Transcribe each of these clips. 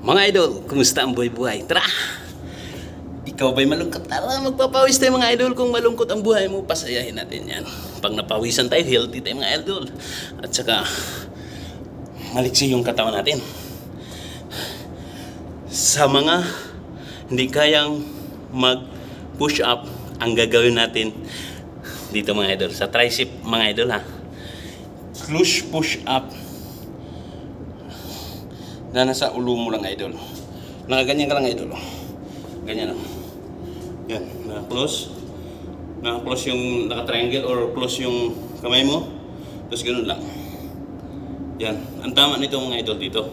Mga idol, kumusta ang buhay-buhay? Tara! Ikaw ba'y malungkot? Tara, magpapawis tayo mga idol. Kung malungkot ang buhay mo, pasayahin natin yan. Pag napawisan tayo, healthy tayo mga idol. At saka, maliksi yung katawan natin. Sa mga hindi kayang mag-push up, ang gagawin natin dito mga idol. Sa tricep mga idol ha. Clutch push up. Na nasa ulo mo lang idol. Nakaganyan ka lang idol. Ganyan lang. Yan, naka-close. Naka-close yung naka-triangle or close yung kamay mo. Tapos ganoon lang. Yan, ang tama nito mga idol dito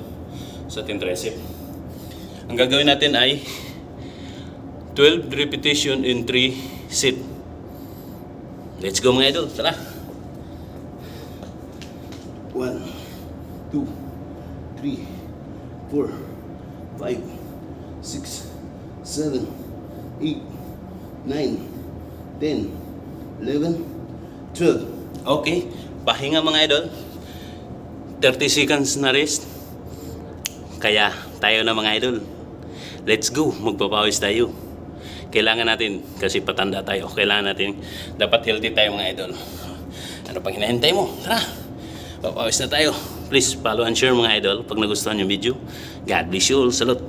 sa ating tricep. Ang gagawin natin ay 12 repetition in 3 set. Let's go mga idol, tara. 1 2 3 4, 5, 6, 7, 8, 9, 10, 11, 12. Okay, pahinga mga idol. 30 seconds na rest. Kaya tayo na mga idol. Let's go, magpapawis tayo. Kailangan natin, kasi patanda tayo, kailangan natin, dapat healthy tayo mga idol. Ano pang hinahintay mo? Tara, papawis na tayo. Please follow and share mga idol pag nagustuhan yung video. God bless you all. Salute.